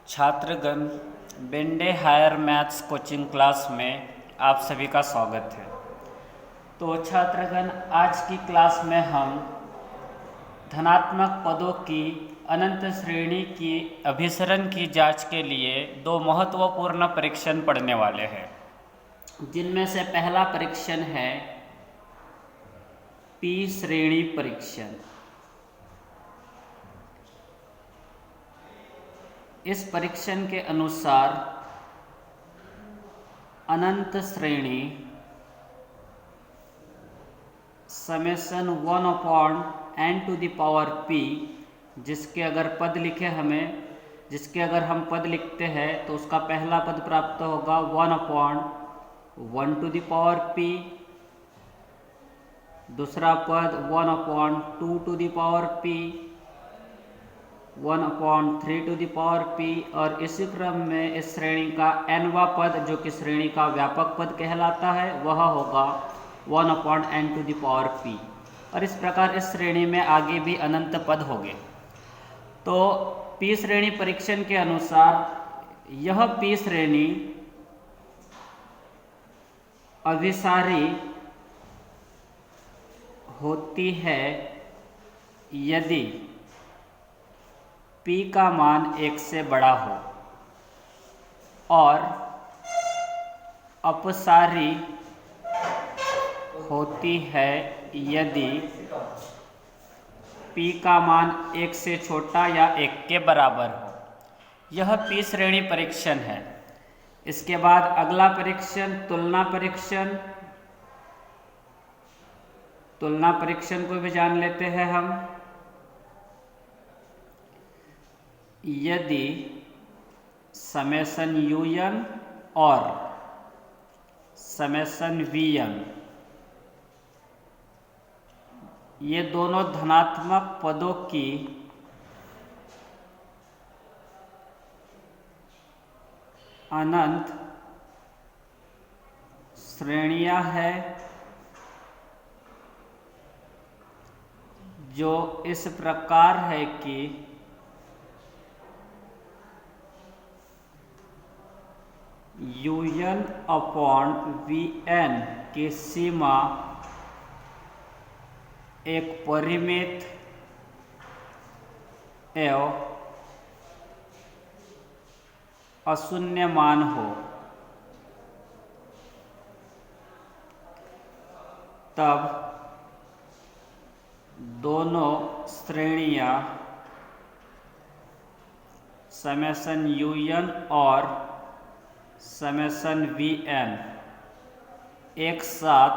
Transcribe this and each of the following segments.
छात्रगण, Bende higher maths coaching class में आप सभी का स्वागत है। तो छात्रगण, आज की क्लास में हम धनात्मक पदों की अनंत श्रेणी की अभिसरण की जांच के लिए दो महत्वपूर्ण परीक्षण पढ़ने वाले हैं, जिनमें से पहला परीक्षण है पी श्रेणी परीक्षण। इस परीक्षण के अनुसार अनंत श्रेणी समेशन 1/n⁴ जिसके अगर हम पद लिखते हैं तो उसका पहला पद प्राप्त होगा 1/1⁴, दूसरा पद 1/2⁴, 1/3⁴, और इसी क्रम में इस श्रेणी का nवां पद, जो कि श्रेणी का व्यापक पद कहलाता है, वह होगा 1/n⁴। और इस प्रकार इस श्रेणी में आगे भी अनंत पद होंगे। तो पी श्रेणी परीक्षण के अनुसार यह पी श्रेणी अभिसारी होती है यदि P का मान 1 से बड़ा हो, और अपसारी होती है यदि P का मान 1 से छोटा या 1 के बराबर हो। यह P श्रेणी परीक्षण है। इसके बाद अगला परीक्षण तुलना परीक्षण। तुलना परीक्षण को भी जान लेते हैं हम। यदि समेशन UN और समेशन VN ये दोनों धनात्मक पदों की अनंत श्रेणियां हैं, जो इस प्रकार है कि UN/VN की सीमा एक परिमित एवं अशून्य मान हो, तब दोनों श्रेणियां समेशन UN और समेशन VN एक साथ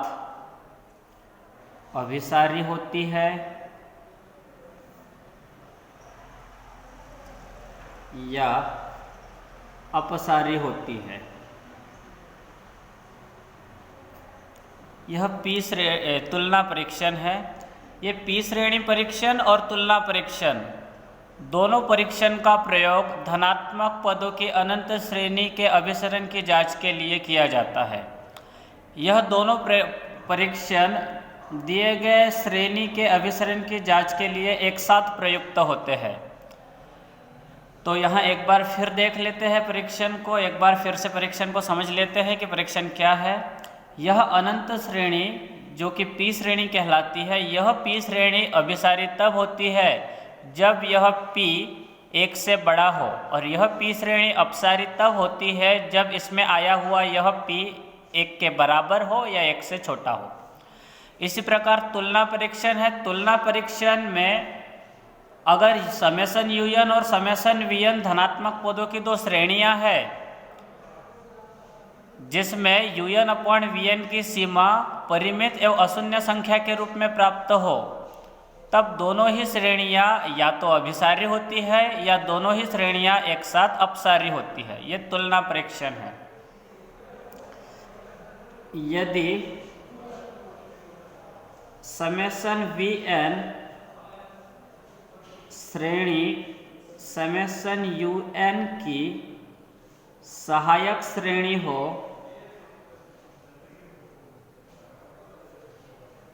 अभिसारी होती है या अपसारी होती है। यह तुलना परीक्षण है। ये पी श्रेणी परीक्षण और तुलना परीक्षण दोनों परीक्षण का प्रयोग धनात्मक पदों की अनंत श्रेणी के अभिसरण की जांच के लिए किया जाता है। यह दोनों परीक्षण दिए गए श्रेणी के अभिसरण की जांच के लिए एक साथ प्रयुक्त होते हैं। तो यहाँ एक बार फिर देख लेते हैं परीक्षण को, एक बार फिर से परीक्षण को समझ लेते हैं कि परीक्षण क्या है। यह अनंत श्रेणी, जो कि पी श्रेणी कहलाती है, यह पी श्रेणी अभिसारी तब होती है जब यह P 1 से बड़ा हो, और यह P श्रेणी अपसारी तब होती है जब इसमें आया हुआ यह P 1 के बराबर हो या 1 से छोटा हो। इसी प्रकार तुलना परीक्षण है। तुलना परीक्षण में अगर समेशन UN और समेशन VN धनात्मक पदों की दो श्रेणियां हैं, जिसमें UN/VN की सीमा परिमित एवं अशून्य संख्या के रूप में प्राप्त हो, तब दोनों ही श्रेणियां या तो अभिसारी होती है या दोनों ही श्रेणियां एक साथ अपसारी होती है। ये तुलना परीक्षण है। यदि समेशन VN श्रेणी समेशन UN की सहायक श्रेणी हो,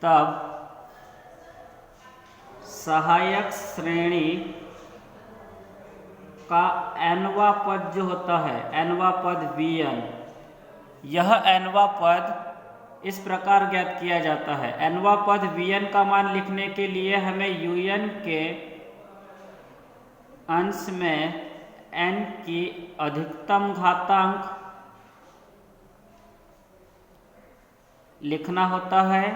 तब सहायक श्रेणी का nवां पद जो होता है, nवां पद Vn, यह nवां पद इस प्रकार ज्ञात किया जाता है। nवां पद Vn का मान लिखने के लिए हमें Un के अंश में n की अधिकतम घातांक लिखना होता है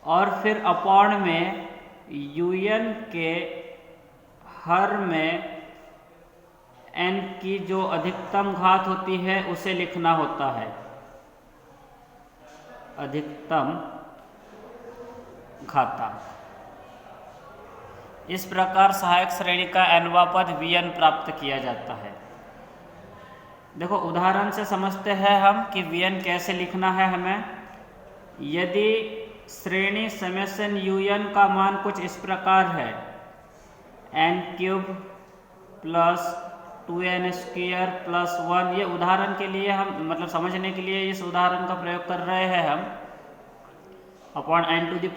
और फिर अपॉन में Un के हर में n की जो अधिकतम घात होती है उसे लिखना होता है, अधिकतम घातांक। इस प्रकार सहायक श्रेणी का nवां पद Vn प्राप्त किया जाता है। देखो उदाहरण से समझते हैं हम कि Vn कैसे लिखना है हमें। यदि श्रेणी समेशन Un का मान कुछ इस प्रकार है, n³ प्लस 2n² प्लस 1, ये उदाहरण के लिए हम मतलब समझने के लिए इस उदाहरण का प्रयोग कर रहे हैं हम, अपॉन n⁴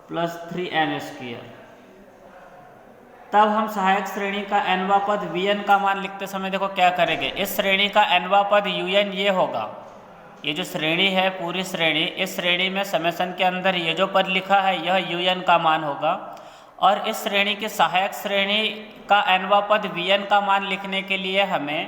प्लस 3n²। तब हम सहायक श्रेणी का nवां पद Vn का मान लिखते समय देखो क्या करेंगे। इस श्रेणी का nवां पद Un ये होगा, ये जो श्रेणी है पूरी श्रेणी, इस श्रेणी में समेशन के अंदर ये जो पद लिखा है यह Un का मान होगा। और इस श्रेणी की सहायक श्रेणी का nवां पद Vn का मान लिखने के लिए हमें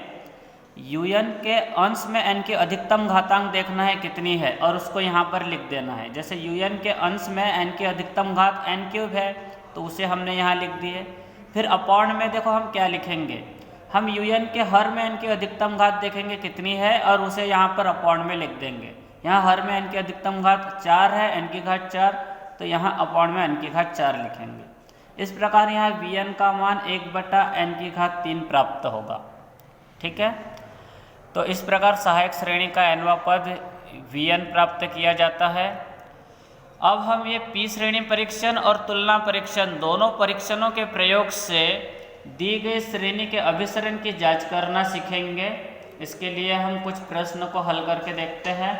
Un के अंश में n की अधिकतम घातांक देखना है कितनी है और उसको यहाँ पर लिख देना है। जैसे Un के अंश में n की अधिकतम घात n³ है तो उसे हमने यहाँ लिख दिए। फिर अपॉन में देखो हम क्या लिखेंगे, हम Un के हर में n की अधिकतम घात देखेंगे कितनी है और उसे यहाँ पर अपॉन में लिख देंगे। यहाँ हर में n की अधिकतम घात 4 है, n की घात 4, तो यहाँ अपॉन में n की घात 4 लिखेंगे। इस प्रकार यहाँ Vn का मान 1/n की घात 3 प्राप्त होगा। ठीक है, तो इस प्रकार सहायक श्रेणी का nवां पद Vn प्राप्त किया जाता है। अब हम ये p श्रेणी परीक्षण और तुलना परीक्षण दोनों परीक्षणों के प्रयोग से दी गई श्रेणी के अभिसरण की जांच करना सीखेंगे। इसके लिए हम कुछ प्रश्न को हल करके देखते हैं।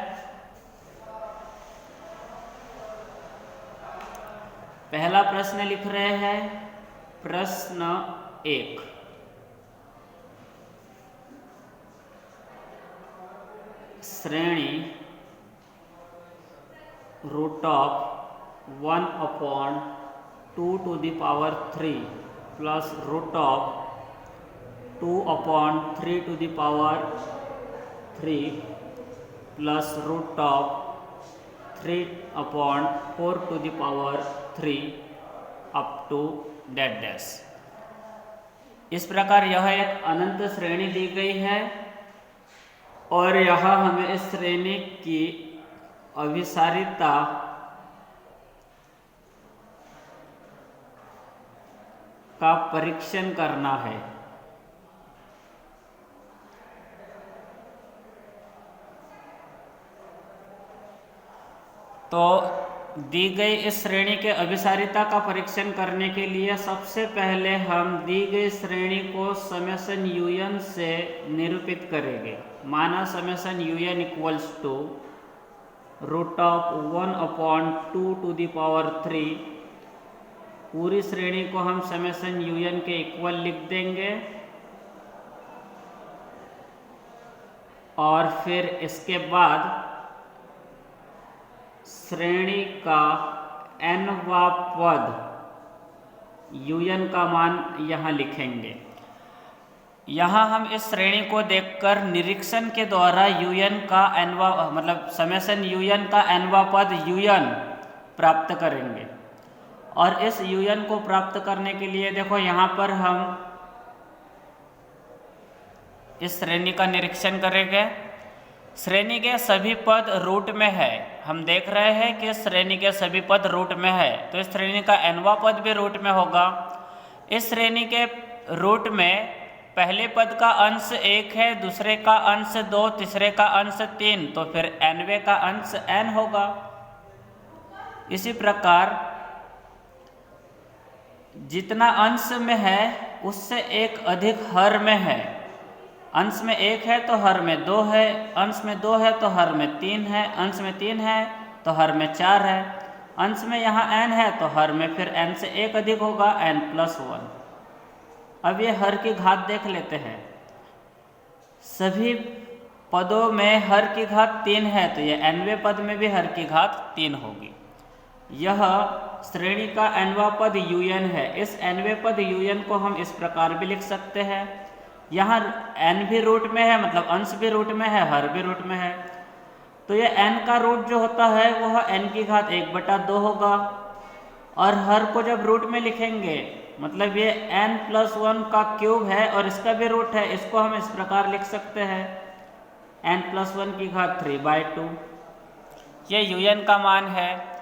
पहला प्रश्न लिख रहे हैं, प्रश्न 1, श्रेणी √1/2⁵ plus √2/3⁵ plus √3/4⁵ up to dash. इस प्रकार यह एक अनंत श्रेणी दी गई है और यहाँ हमें इस श्रेणी की अभिसारिता का परीक्षण करना है। तो दी गई इस श्रेणी के अभिसारिता का परीक्षण करने के लिए सबसे पहले हम दी गई श्रेणी को समेशन Un से निरूपित करेंगे। माना समेशन Un इक्वल्स टू √1/2⁵, पूरी श्रेणी को हम समेशन Un के इक्वल लिख देंगे और फिर इसके बाद श्रेणी का nवां पद Un का मान यहाँ लिखेंगे। यहाँ हम इस श्रेणी को देखकर निरीक्षण के द्वारा Un का nवां मतलब समेशन Un का nवां पद Un प्राप्त करेंगे। और इस Un को प्राप्त करने के लिए देखो यहाँ पर हम इस श्रेणी का निरीक्षण करेंगे। श्रेणी के सभी पद रूट में है, हम देख रहे हैं कि श्रेणी के सभी पद रूट में है, तो इस श्रेणी का nवां पद भी रूट में होगा। इस श्रेणी के रूट में पहले पद का अंश 1 है, दूसरे का अंश 2, तीसरे का अंश 3, तो फिर nवें का अंश n होगा। इसी प्रकार जितना अंश में है उससे एक अधिक हर में है। अंश में 1 है तो हर में 2 है, अंश में 2 है तो हर में 3 है, अंश में 3 है तो हर में 4 है, अंश में यहाँ n है तो हर में फिर n से 1 अधिक होगा n+1। अब ये हर की घात देख लेते हैं। सभी पदों में हर की घात 3 है, तो ये nवें पद में भी हर की घात 3 होगी। यह श्रेणी का nवां पद un है। इस nवें पद un को हम इस प्रकार भी लिख सकते हैं। यहाँ n भी रूट में है, मतलब अंश भी रूट में है, हर भी रूट में है। तो ये n का रूट जो होता है वह n की घात 1/2 होगा। और हर को जब रूट में लिखेंगे, मतलब ये n+1 का क्यूब है और इसका भी रूट है, इसको हम इस प्रकार लिख सकते हैं n+1 की घात 3/2। ये un का मान है।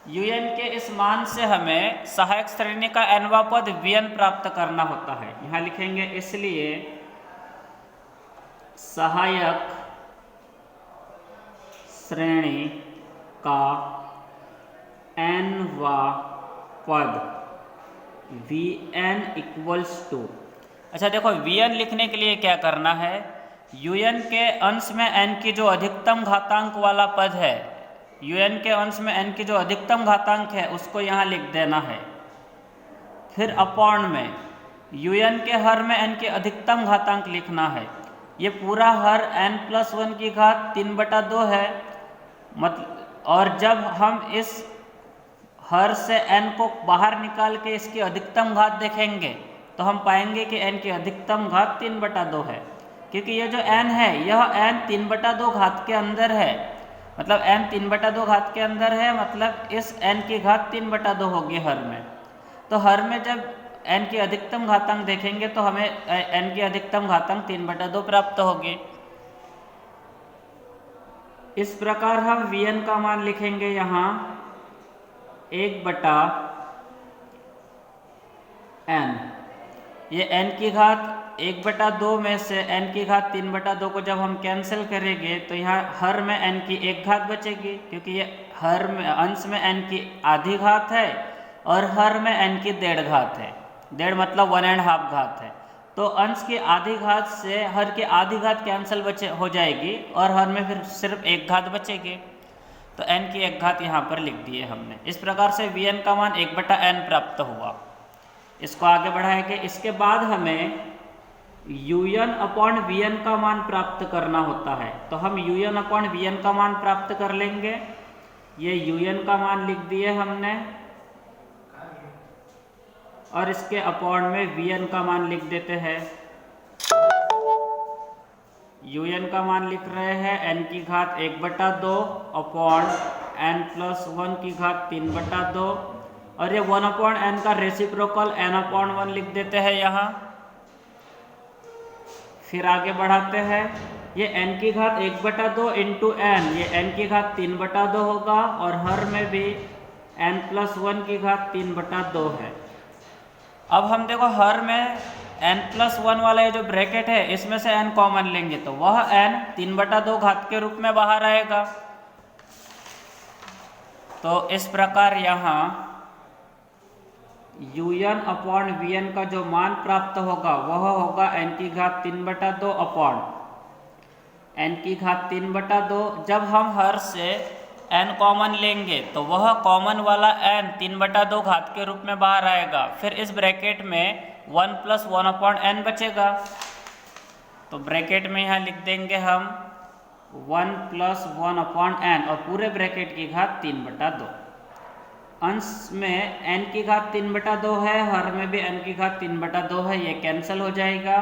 un के इस मान से हमें सहायक श्रेणी का nवां पद vn प्राप्त करना होता है। यहाँ लिखेंगे इसलिए सहायक श्रेणी का nवां पद vn = अच्छा देखो, vn लिखने के लिए क्या करना है, un के अंश में n की जो अधिकतम घातांक वाला पद है, un के अंश में n की जो अधिकतम घातांक है उसको यहाँ लिख देना है। फिर अपॉन में un के हर में n की अधिकतम घातांक लिखना है। ये पूरा हर n+1 की घात 3/2 है। और जब हम इस हर से n को बाहर निकाल के इसकी अधिकतम घात देखेंगे तो हम पाएंगे कि n की अधिकतम घात 3/2 है, क्योंकि ये जो n है यह n 3/2 घात के अंदर है। मतलब n 3/2 घात के अंदर है, मतलब इस n की घात 3/2 होगी हर में। तो हर में जब n की अधिकतम घातांक देखेंगे तो हमें n की अधिकतम घातांक 3/2 प्राप्त होगी। इस प्रकार हम vn का मान लिखेंगे यहाँ 1/n। ये n की घात 1/2 में से n की घात 3/2 को जब हम कैंसिल करेंगे तो यहाँ हर में n की 1 घात बचेगी, क्योंकि ये हर में अंश में n की आधी घात है और हर में n की 1.5 घात है। 1.5 मतलब 1.5 घात है। तो अंश की आधी घात से हर की आधी घात कैंसिल हो जाएगी और हर में फिर सिर्फ 1 घात बचेगी। तो n की 1 घात यहाँ पर लिख दिए हमने। इस प्रकार से vn का मान 1/n प्राप्त हुआ। इसको आगे बढ़ाएंगे। इसके बाद हमें un/vn का मान प्राप्त करना होता है। तो हम un/vn का मान प्राप्त कर लेंगे। ये un का मान लिख दिए हमने और इसके अपॉन में vn का मान लिख देते हैं। un का मान लिख रहे हैं n की घात 1/2 अपॉन n+1 की घात 3/2 और ये 1/n का रेसिप्रोकल n/1 लिख देते हैं यहाँ। फिर आगे बढ़ाते हैं। ये n की घात 1/2 इंटू n, ये n की घात 3/2 होगा और हर में भी n+1 की घात 3/2 है। अब हम देखो हर में n+1 वाला ये जो ब्रैकेट है इसमें से n कॉमन लेंगे तो वह n 3/2 घात के रूप में बाहर आएगा। तो इस प्रकार यहाँ un/vn का जो मान प्राप्त होगा वह होगा n की घात 3/2 अपॉन n की घात 3/2। जब हम हर से n कॉमन लेंगे तो वह कॉमन वाला n 3/2 घात के रूप में बाहर आएगा। फिर इस ब्रैकेट में 1 + 1/n बचेगा। तो ब्रैकेट में यहाँ लिख देंगे हम 1 + 1/n और पूरे ब्रैकेट की घात 3/2। अंश में n की घात 3/2 है, हर में भी n की घात 3/2 है, ये कैंसिल हो जाएगा।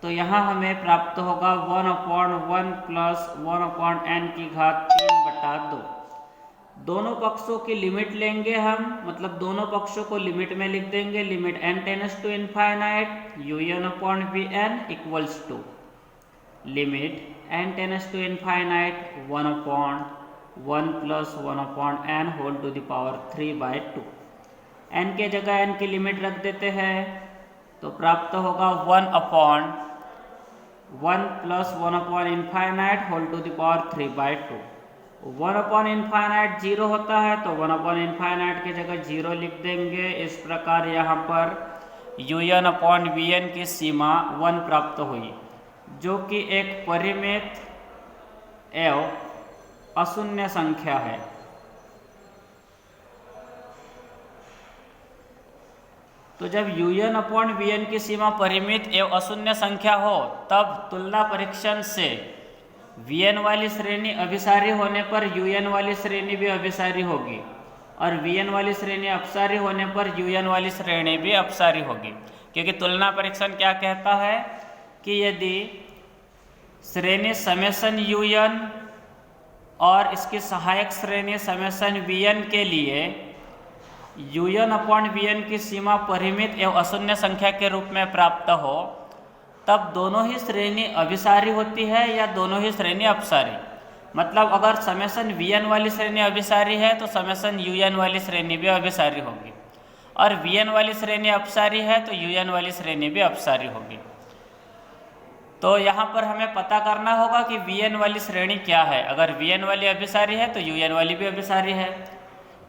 तो यहाँ हमें प्राप्त होगा 1/1 + 1/n की घात 3/2। दोनों पक्षों की लिमिट लेंगे हम, मतलब दोनों पक्षों को लिमिट में लिख देंगे। Limit n tends to infinite un/vn equals to limit n tends to infinite 1/1 + 1/n whole to the power 3/2। n के जगह n की लिमिट रख देते हैं तो प्राप्त होगा 1/1 + 1/∞ होल टू द पावर 3/2। 1/∞ 0 होता है तो 1/∞ की जगह 0 लिख देंगे। इस प्रकार यहाँ पर un/vn की सीमा 1 प्राप्त हुई, जो कि एक परिमित एवं अशून्य संख्या है। तो जब un अपॉन vn की सीमा परिमित एवं अशून्य संख्या हो तब तुलना परीक्षण से vn वाली श्रेणी अभिसारी होने पर un वाली श्रेणी भी अभिसारी होगी और vn वाली श्रेणी अपसारी होने पर un वाली श्रेणी भी अपसारी होगी। क्योंकि तुलना परीक्षण क्या कहता है कि यदि श्रेणी समेशन un और इसकी सहायक श्रेणी समेशन vn के लिए un अपॉन vn की सीमा परिमित एवं अशून्य संख्या के रूप में प्राप्त हो तब दोनों ही श्रेणी अभिसारी होती है या दोनों ही श्रेणी अपसारी। मतलब अगर समेशन vn वाली श्रेणी अभिसारी है तो समेशन un वाली श्रेणी भी अभिसारी होगी और vn वाली श्रेणी अपसारी है तो un वाली श्रेणी भी अपसारी होगी। तो यहाँ पर हमें पता करना होगा कि vn वाली श्रेणी क्या है। अगर vn वाली अभिसारी है तो un वाली भी अभिसारी है।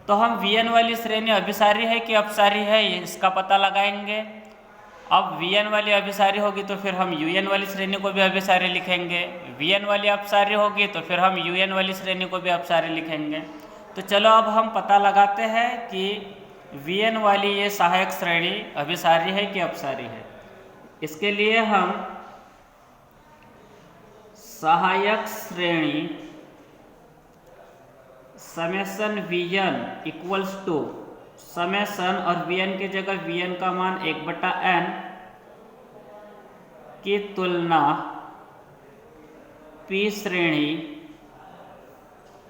तो हम vn वाली श्रेणी अभिसारी है कि अपसारी है इसका पता लगाएंगे। अब vn वाली अभिसारी होगी तो फिर हम un वाली श्रेणी को भी अभिसारी लिखेंगे, vn वाली अपसारी होगी तो फिर हम un वाली श्रेणी को भी अपसारी लिखेंगे। तो चलो अब हम पता लगाते हैं कि vn वाली ये सहायक श्रेणी अभिसारी है कि अपसारी है। इसके लिए हम सहायक श्रेणी summation vn equals to summation और vn की जगह vn का मान 1/n की तुलना p श्रेणी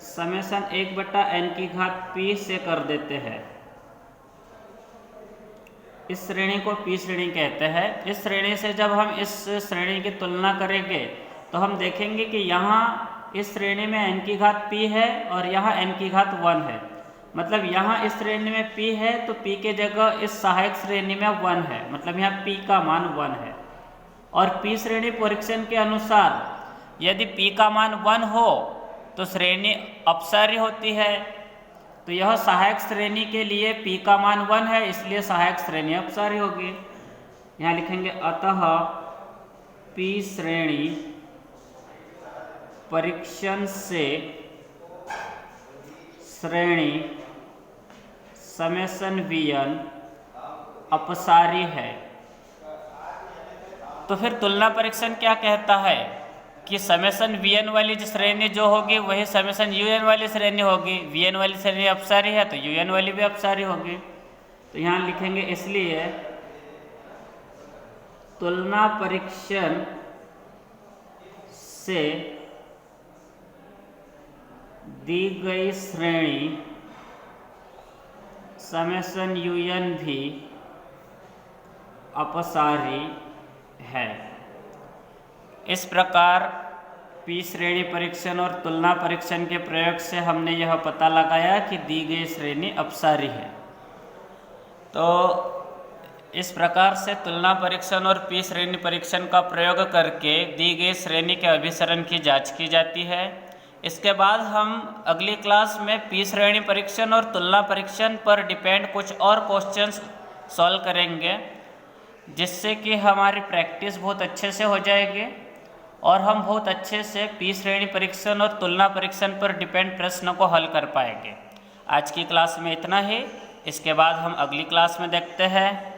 समेशन 1/n की घात p से कर देते हैं। इस श्रेणी को p श्रेणी कहते हैं। इस श्रेणी से जब हम इस श्रेणी की तुलना करेंगे तो हम देखेंगे कि यहाँ इस श्रेणी में n की घात p है और यहाँ n की घात 1 है। मतलब यहाँ इस श्रेणी में p है तो p के जगह इस सहायक श्रेणी में 1 है, मतलब यहाँ p का मान 1 है। और p श्रेणी परीक्षण के अनुसार यदि p का मान 1 हो तो श्रेणी अपसारी होती है। तो यह सहायक श्रेणी के लिए p का मान 1 है, इसलिए सहायक श्रेणी अपसारी होगी। यहाँ लिखेंगे अतः p श्रेणी परीक्षण से श्रेणी समेशन vn अपसारी है। तो फिर तुलना परीक्षण क्या कहता है कि समेशन vn वाली श्रेणी जो होगी वही समेशन un वाली श्रेणी होगी। vn वाली श्रेणी अपसारी है तो un वाली भी अपसारी होगी। तो यहाँ लिखेंगे इसलिए तुलना परीक्षण से दी गई श्रेणी समेशन un भी अपसारी है। इस प्रकार p श्रेणी परीक्षण और तुलना परीक्षण के प्रयोग से हमने यह पता लगाया कि दी गई श्रेणी अपसारी है। तो इस प्रकार से तुलना परीक्षण और p श्रेणी परीक्षण का प्रयोग करके दी गई श्रेणी के अभिसरण की जांच की जाती है। इसके बाद हम अगली क्लास में p श्रेणी परीक्षण और तुलना परीक्षण पर डिपेंड कुछ और क्वेश्चंस सॉल्व करेंगे, जिससे कि हमारी प्रैक्टिस बहुत अच्छे से हो जाएगी और हम बहुत अच्छे से p श्रेणी परीक्षण और तुलना परीक्षण पर डिपेंड प्रश्न को हल कर पाएंगे। आज की क्लास में इतना ही। इसके बाद हम अगली क्लास में देखते हैं।